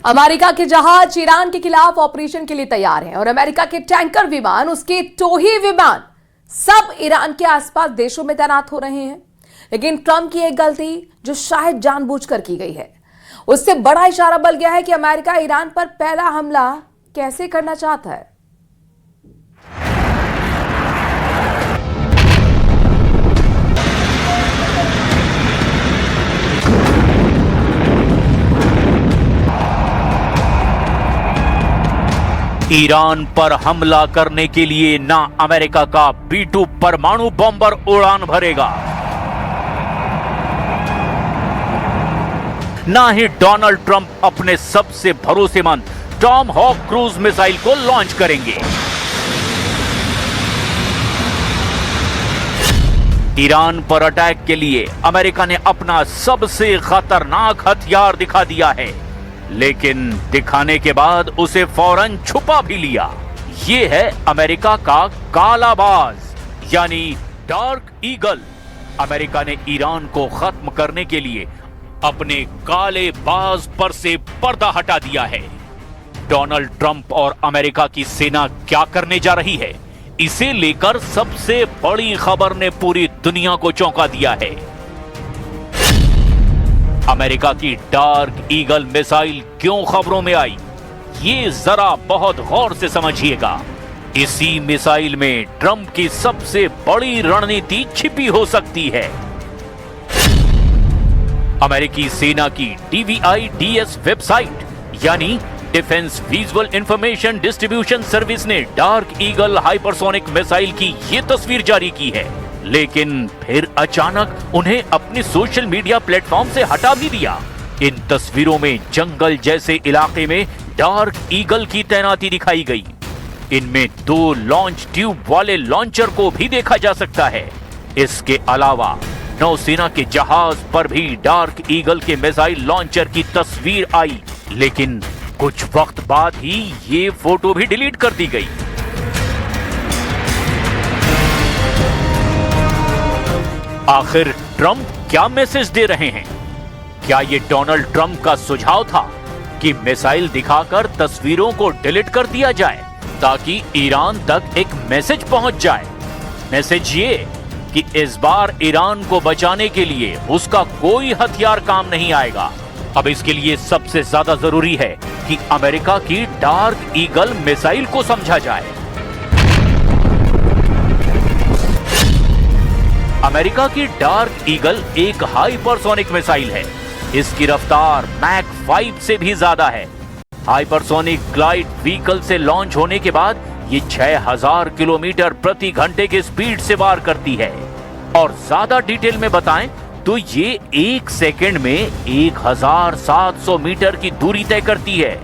America के जहाज Iran के खिलाफ ऑपरेशन के लिए तैयार हैं और अमेरिका के टैंकर विमान, उसके टोही विमान सब ईरान के आसपास देशों में तैनात हो रहे हैं। लेकिन ट्रंप की एक गलती, जो शायद जानबूझकर की गई है, उससे बड़ा इशारा बन गया है कि अमेरिका ईरान पर पहला हमला कैसे करना चाहता है। ईरान पर हमला करने के लिए ना अमेरिका का B-2 परमाणु बॉम्बर उड़ान भरेगा, ना ही डोनाल्ड ट्रंप अपने सबसे भरोसेमंद टॉमहॉक क्रूज मिसाइल को लॉन्च करेंगे। ईरान पर अटैक के लिए अमेरिका ने अपना सबसे खतरनाक हथियार दिखा दिया है, लेकिन दिखाने के बाद उसे फौरन छुपा भी लिया। यह है अमेरिका का काला बाज, यानी डार्क ईगल। अमेरिका ने ईरान को खत्म करने के लिए अपने काले बाज पर से पर्दा हटा दिया है। डोनाल्ड ट्रंप और अमेरिका की सेना क्या करने जा रही है, इसे लेकर सबसे बड़ी खबर ने पूरी दुनिया को चौंका दिया है। अमेरिका की डार्क ईगल मिसाइल क्यों खबरों में आई, ये जरा बहुत गौर से समझिएगा। इसी मिसाइल में ट्रंप की सबसे बड़ी रणनीति छिपी हो सकती है। अमेरिकी सेना की DVIDS वेबसाइट यानी defence visual information distribution service ने डार्क ईगल हाइपरसोनिक मिसाइल की ये तस्वीर जारी की है, लेकिन फिर अचानक उन्हें अपनी सोशल मीडिया प्लेटफॉर्म से हटा भी दिया। इन तस्वीरों में जंगल जैसे इलाके में डार्क ईगल की तैनाती दिखाई गई। इनमें 2 लॉन्च ट्यूब वाले लॉन्चर को भी देखा जा सकता है। इसके अलावा नौसेना के जहाज पर भी डार्क ईगल के मिसाइल लॉन्चर की तस्वीर आई, लेकिन कुछ वक्त बाद ही ये फोटो भी डिलीट कर दी गई। आखिर ट्रंप क्या मैसेज दे रहे हैं? क्या ये डोनाल्ड ट्रंप का सुझाव था कि मिसाइल दिखाकर तस्वीरों को डिलीट कर दिया जाए ताकि ईरान तक एक मैसेज पहुंच जाए? मैसेज ये कि इस बार ईरान को बचाने के लिए उसका कोई हथियार काम नहीं आएगा। अब इसके लिए सबसे ज्यादा जरूरी है कि अमेरिका की डार्क ईगल मिसाइल को समझा जाए। अमेरिका की डार्क ईगल एक हाइपरसोनिक मिसाइल है। इसकी रफ्तार मैक 5 से भी ज्यादा है। हाइपरसोनिक ग्लाइड व्हीकल से लॉन्च होने के बाद ये 6000 किलोमीटर प्रति घंटे की स्पीड से वार करती है। और ज्यादा डिटेल में बताएं तो ये 1 सेकंड में 1700 मीटर की दूरी तय करती है।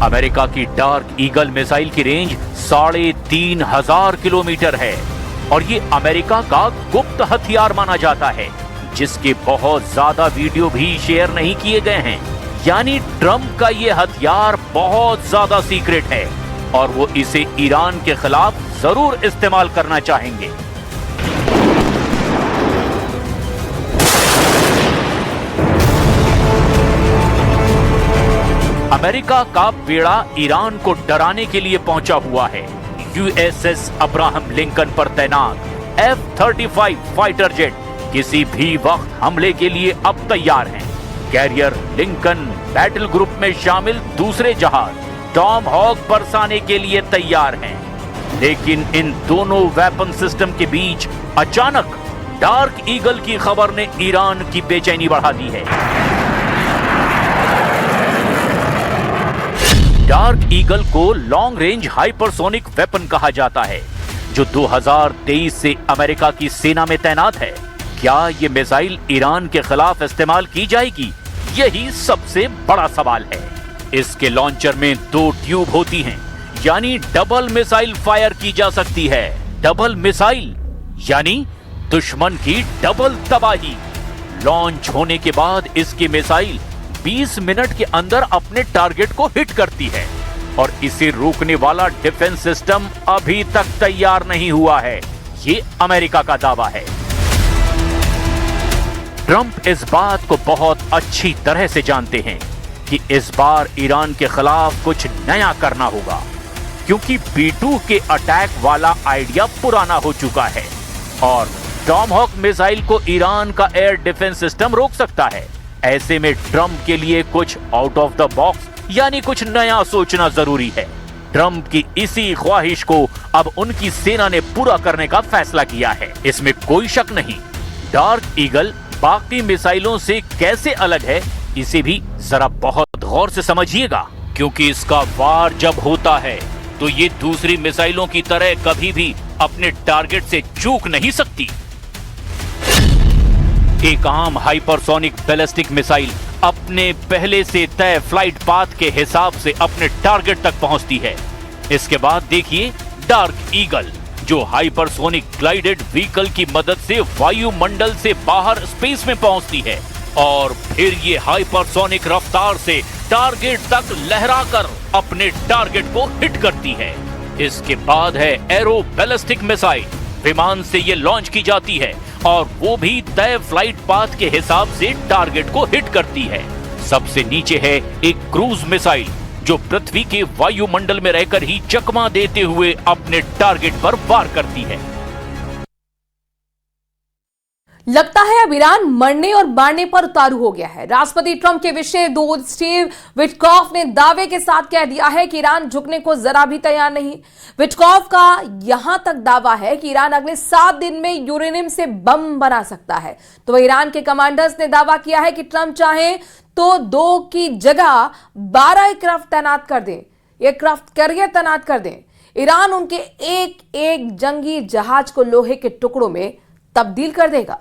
अमेरिका की डार्क ईगल मिसाइल की रेंज 3500 किलोमीटर है और ये अमेरिका का गुप्त हथियार माना जाता है, जिसके बहुत ज्यादा वीडियो भी शेयर नहीं किए गए हैं। यानी ट्रंप का ये हथियार बहुत ज्यादा सीक्रेट है और वो इसे ईरान के खिलाफ जरूर इस्तेमाल करना चाहेंगे। अमेरिका का बेड़ा ईरान को डराने के लिए पहुंचा हुआ है। USS अब्राहम लिंकन पर तैनात F-35 फाइटर जेट किसी भी वक्त हमले के लिए अब तैयार हैं। कैरियर लिंकन बैटल ग्रुप में शामिल दूसरे जहाज टॉमहॉक बरसाने के लिए तैयार हैं। लेकिन इन दोनों वेपन सिस्टम के बीच अचानक डार्क ईगल की खबर ने ईरान की बेचैनी बढ़ा दी है। डार्क ईगल को लॉन्ग रेंज हाइपरसोनिक वेपन कहा जाता है, जो 2023 से अमेरिका की सेना में तैनात है। क्या ये मिसाइल ईरान के खिलाफ इस्तेमाल की जाएगी? यही सबसे बड़ा सवाल है। इसके लॉन्चर में 2 ट्यूब होती हैं, यानी डबल मिसाइल फायर की जा सकती है। डबल मिसाइल यानी दुश्मन की डबल तबाही। लॉन्च होने के बाद इसकी मिसाइल 20 मिनट के अंदर अपने टारगेट को हिट करती है और इसे रोकने वाला डिफेंस सिस्टम अभी तक तैयार नहीं हुआ है। ये अमेरिका का दावा है। ट्रंप इस बात को बहुत अच्छी तरह से जानते हैं कि इस बार ईरान के खिलाफ कुछ नया करना होगा, क्योंकि B-2 के अटैक वाला आइडिया पुराना हो चुका है और टॉमहॉक मिसाइल को ईरान का एयर डिफेंस सिस्टम रोक सकता है। ऐसे में ट्रंप के लिए कुछ आउट ऑफ द बॉक्स यानी कुछ नया सोचना जरूरी है। ट्रंप की इसी ख्वाहिश को अब उनकी सेना ने पूरा करने का फैसला किया है, इसमें कोई शक नहीं। डार्क ईगल बाकी मिसाइलों से कैसे अलग है, इसे भी जरा बहुत गौर से समझिएगा, क्योंकि इसका वार जब होता है तो ये दूसरी मिसाइलों की तरह कभी भी अपने टारगेट से चूक नहीं सकती। एक आम हाइपरसोनिक बैलिस्टिक मिसाइल अपने पहले से तय फ्लाइट पाथ के हिसाब से अपने टारगेट तक पहुंचती है। इसके बाद देखिए डार्क ईगल, जो हाइपरसोनिक ग्लाइडेड व्हीकल की मदद से वायुमंडल से बाहर स्पेस में पहुंचती है और फिर ये हाइपरसोनिक रफ्तार से टारगेट तक लहराकर अपने टारगेट को हिट करती है। इसके बाद है एरो बैलिस्टिक मिसाइल, विमान से ये लॉन्च की जाती है और वो भी तय फ्लाइट पाथ के हिसाब से टारगेट को हिट करती है। सबसे नीचे है एक क्रूज मिसाइल, जो पृथ्वी के वायुमंडल में रहकर ही चकमा देते हुए अपने टारगेट पर वार करती है। लगता है अब ईरान मरने और मारने पर उतारू हो गया है। राष्ट्रपति ट्रंप के विशेष दूत स्टीव विटकॉफ ने दावे के साथ कह दिया है कि ईरान झुकने को जरा भी तैयार नहीं। विटकॉफ का यहां तक दावा है कि ईरान अगले 7 दिन में यूरेनियम से बम बना सकता है। तो ईरान के कमांडर्स ने दावा किया है कि ट्रंप चाहे तो 2 की जगह 12 एयरक्राफ्ट तैनात कर दें, एयरक्राफ्ट कैरियर तैनात कर दें। ईरान उनके एक एक जंगी जहाज को लोहे के टुकड़ों में तब्दील कर देगा।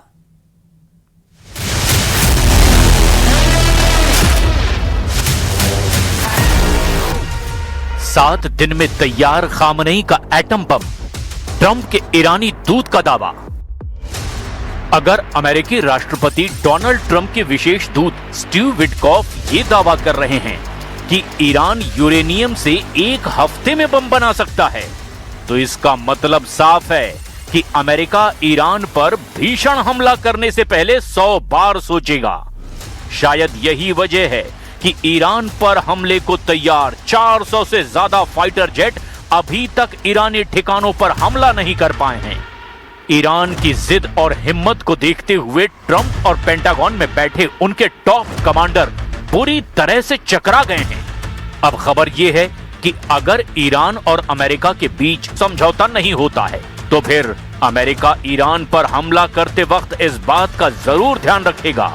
7 दिन में तैयार खामनेई का एटम बम, ट्रंप के ईरानी दूत का दावा। अगर अमेरिकी राष्ट्रपति डोनाल्ड ट्रंप के विशेष दूत स्टीव विटकॉफ ये दावा कर रहे हैं कि ईरान यूरेनियम से 1 हफ्ते में बम बना सकता है, तो इसका मतलब साफ है कि अमेरिका ईरान पर भीषण हमला करने से पहले 100 बार सोचेगा। शायद यही वजह है कि ईरान पर हमले को तैयार 400 से ज्यादा फाइटर जेट अभी तक ईरानी ठिकानों पर हमला नहीं कर पाए हैं। ईरान की जिद और हिम्मत को देखते हुए ट्रंप और पेंटागन में बैठे उनके टॉप कमांडर बुरी तरह से चकरा गए हैं। अब खबर यह है कि अगर ईरान और अमेरिका के बीच समझौता नहीं होता है, तो फिर अमेरिका ईरान पर हमला करते वक्त इस बात का जरूर ध्यान रखेगा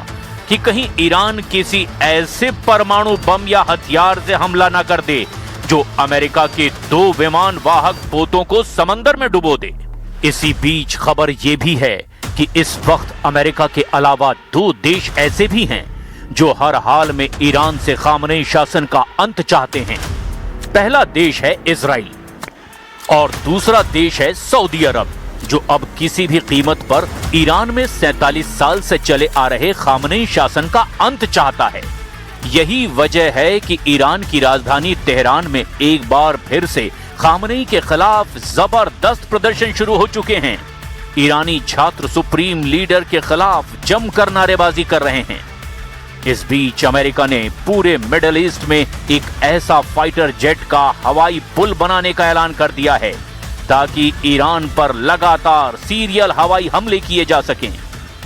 कि कहीं ईरान किसी ऐसे परमाणु बम या हथियार से हमला न कर दे जो अमेरिका के 2 विमान वाहक पोतों को समंदर में डुबो दे। इसी बीच खबर यह भी है कि इस वक्त अमेरिका के अलावा 2 देश ऐसे भी हैं जो हर हाल में ईरान से खामनेई शासन का अंत चाहते हैं। पहला देश है इजराइल और दूसरा देश है सऊदी अरब, जो अब किसी भी कीमत पर ईरान में 47 साल से चले आ रहे खामनेई शासन का अंत चाहता है। यही वजह है कि ईरान की राजधानी तेहरान में एक बार फिर से खामनेई के खिलाफ जबरदस्त प्रदर्शन शुरू हो चुके हैं। ईरानी छात्र सुप्रीम लीडर के खिलाफ जमकर नारेबाजी कर रहे हैं। इस बीच अमेरिका ने पूरे मिडिल ईस्ट में एक ऐसा फाइटर जेट का हवाई पुल बनाने का ऐलान कर दिया है ताकि ईरान पर लगातार सीरियल हवाई हमले किए जा सकें।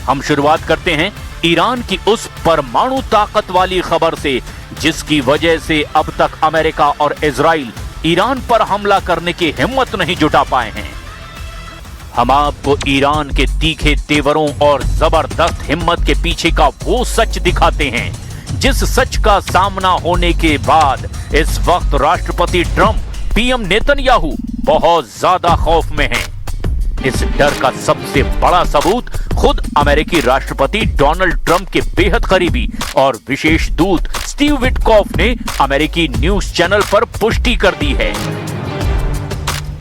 हम शुरुआत करते हैं ईरान की उस परमाणु ताकत वाली खबर से, जिसकी वजह से अब तक अमेरिका और इजराइल ईरान पर हमला करने की हिम्मत नहीं जुटा पाए हैं। हम आपको ईरान के तीखे तेवरों और जबरदस्त हिम्मत के पीछे का वो सच दिखाते हैं, जिस सच का सामना होने के बाद इस वक्त राष्ट्रपति ट्रंप, पीएम नेतन्याहू बहुत ज्यादा खौफ में हैं। इस डर का सबसे बड़ा सबूत खुद अमेरिकी राष्ट्रपति डोनाल्ड ट्रंप के बेहद करीबी और विशेष दूत स्टीव विटकॉफ ने अमेरिकी न्यूज चैनल पर पुष्टि कर दी है।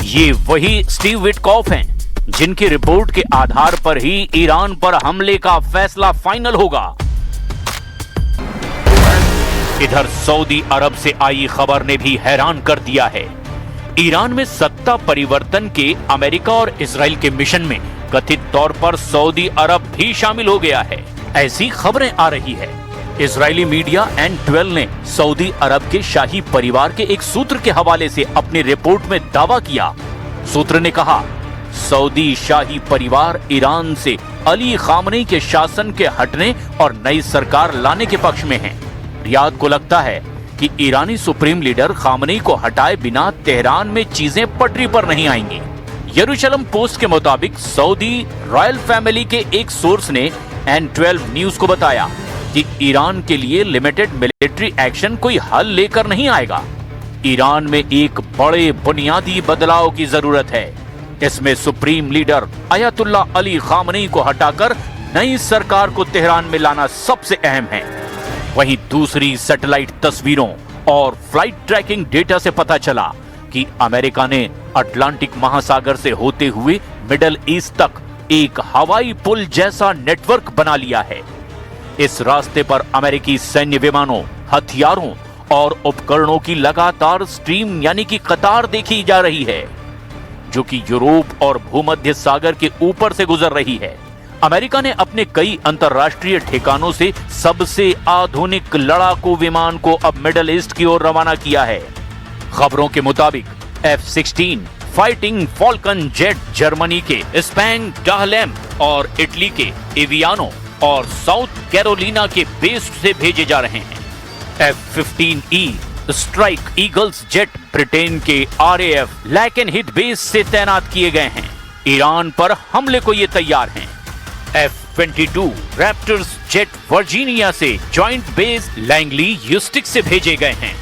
ये वही स्टीव विटकॉफ हैं जिनकी रिपोर्ट के आधार पर ही ईरान पर हमले का फैसला फाइनल होगा। इधर सऊदी अरब से आई खबर ने भी हैरान कर दिया है। ईरान में सत्ता परिवर्तन के अमेरिका और इजराइल के मिशन में कथित तौर पर सऊदी अरब भी शामिल हो गया है। ऐसी खबरें आ रही है। इजरायली मीडिया N12 ने सऊदी अरब के शाही परिवार के एक सूत्र के हवाले से अपनी रिपोर्ट में दावा किया। सूत्र ने कहा, सऊदी शाही परिवार ईरान से अली खामनेई के शासन के हटने और नई सरकार लाने के पक्ष में है। रियाद को लगता है कि ईरानी सुप्रीम लीडर खामनेई को हटाए बिना तेहरान में चीजें पटरी पर नहीं आएंगी। यरूशलेम पोस्ट के मुताबिक सऊदी रॉयल फैमिली के एक सोर्स ने N12 न्यूज को बताया कि ईरान के लिए लिमिटेड मिलिट्री एक्शन कोई हल लेकर नहीं आएगा। ईरान में एक बड़े बुनियादी बदलाव की जरूरत है। इसमें सुप्रीम लीडर अयतुल्ला अली खामनेई को हटाकर नई सरकार को तेहरान में लाना सबसे अहम है। वहीं दूसरी सैटेलाइट तस्वीरों और फ्लाइट ट्रैकिंग डेटा से पता चला कि अमेरिका ने अटलांटिक महासागर से होते हुए मिडल ईस्ट तक एक हवाई पुल जैसा नेटवर्क बना लिया है। इस रास्ते पर अमेरिकी सैन्य विमानों, हथियारों और उपकरणों की लगातार स्ट्रीम यानी कि कतार देखी जा रही है, जो कि यूरोप और भूमध्य सागर के ऊपर से गुजर रही है। अमेरिका ने अपने कई अंतर्राष्ट्रीय ठिकानों से सबसे आधुनिक लड़ाकू विमान को अब मिडल ईस्ट की ओर रवाना किया है। खबरों के मुताबिक F-16 fighting Falcon jet Germany के स्पैंग डाहलेम और इटली के एवियानो और साउथ कैरोलिना के बेस से भेजे जा रहे हैं। F-15E strike eagles jet Britain के RAF लैकेनहिथ बेस से तैनात किए गए हैं। ईरान पर हमले को ये तैयार हैं। F-22 रैप्टर्स जेट वर्जीनिया से जॉइंट बेस लैंगली यूस्टिक से भेजे गए हैं।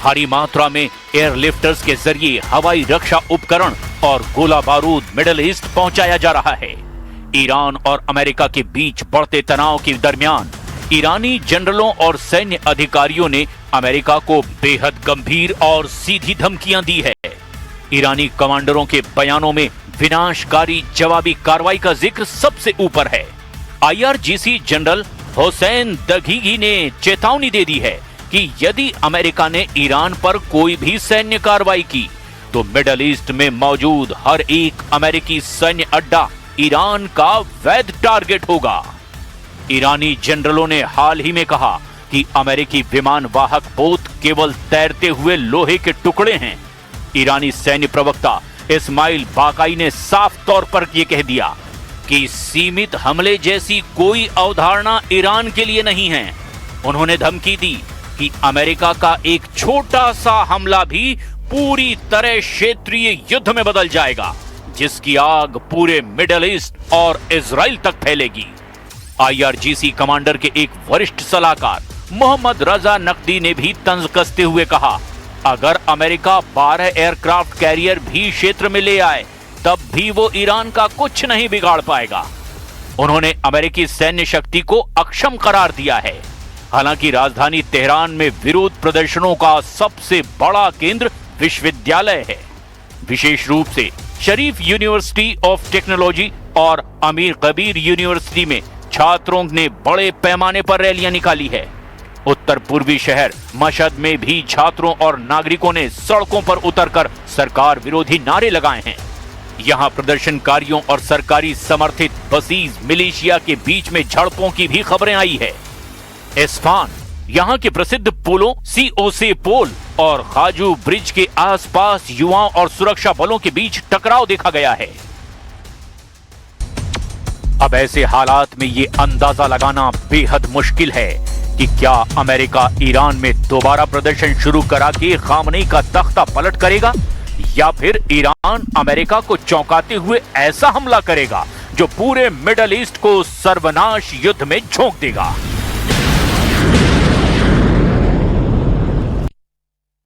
भारी मात्रा में एयरलिफ्टर्स के जरिए हवाई रक्षा उपकरण और गोला बारूद मिडल ईस्ट पहुंचाया जा रहा है। ईरान और अमेरिका के बीच बढ़ते तनाव के दरमियान ईरानी जनरलों और सैन्य अधिकारियों ने अमेरिका को बेहद गंभीर और सीधी धमकियां दी है। ईरानी कमांडरों के बयानों में विनाशकारी जवाबी कार्रवाई का जिक्र सबसे ऊपर है। IRGC जनरल हुसैन दघीगी ने चेतावनी दे दी है कि यदि अमेरिका ने ईरान पर कोई भी सैन्य कार्रवाई की तो मिडल ईस्ट में मौजूद हर एक अमेरिकी सैन्य अड्डा ईरान का वैध टारगेट होगा। ईरानी जनरलों ने हाल ही में कहा कि अमेरिकी विमान वाहक पोत केवल तैरते हुए लोहे के टुकड़े हैं। ईरानी सैन्य प्रवक्ता इस्माइल बाकाई ने साफ तौर पर यह कह दिया कि सीमित हमले जैसी कोई अवधारणा ईरान के लिए नहीं है। उन्होंने धमकी दी कि अमेरिका का एक छोटा सा हमला भी पूरी तरह क्षेत्रीय युद्ध में बदल जाएगा, जिसकी आग पूरे मिडल ईस्ट और इजराइल तक फैलेगी। IRGC कमांडर के एक वरिष्ठ सलाहकार मोहम्मद रजा नकदी ने भी तंज कसते हुए कहा, अगर अमेरिका 12 एयरक्राफ्ट कैरियर भी क्षेत्र में ले आए तब भी वो ईरान का कुछ नहीं बिगाड़ पाएगा। उन्होंने अमेरिकी सैन्य शक्ति को अक्षम करार दिया है। हालांकि राजधानी तेहरान में विरोध प्रदर्शनों का सबसे बड़ा केंद्र विश्वविद्यालय है। विशेष रूप से शरीफ यूनिवर्सिटी ऑफ टेक्नोलॉजी और अमीर कबीर यूनिवर्सिटी में छात्रों ने बड़े पैमाने पर रैलियां निकाली है। उत्तर पूर्वी शहर मशहद में भी छात्रों और नागरिकों ने सड़कों पर उतरकर सरकार विरोधी नारे लगाए हैं। यहां प्रदर्शनकारियों और सरकारी समर्थित बसीज मिलिशिया के बीच में झड़पों की भी खबरें आई है। इस्फान, यहां के प्रसिद्ध पुलों COC पोल और खाजू ब्रिज के आसपास युवाओं और सुरक्षा बलों के बीच टकराव देखा गया है। अब ऐसे हालात में ये अंदाजा लगाना बेहद मुश्किल है कि क्या अमेरिका ईरान में दोबारा प्रदर्शन शुरू करा के खामनेई का तख्ता पलट करेगा या फिर ईरान अमेरिका को चौंकाते हुए ऐसा हमला करेगा जो पूरे मिडल ईस्ट को सर्वनाश युद्ध में झोंक देगा।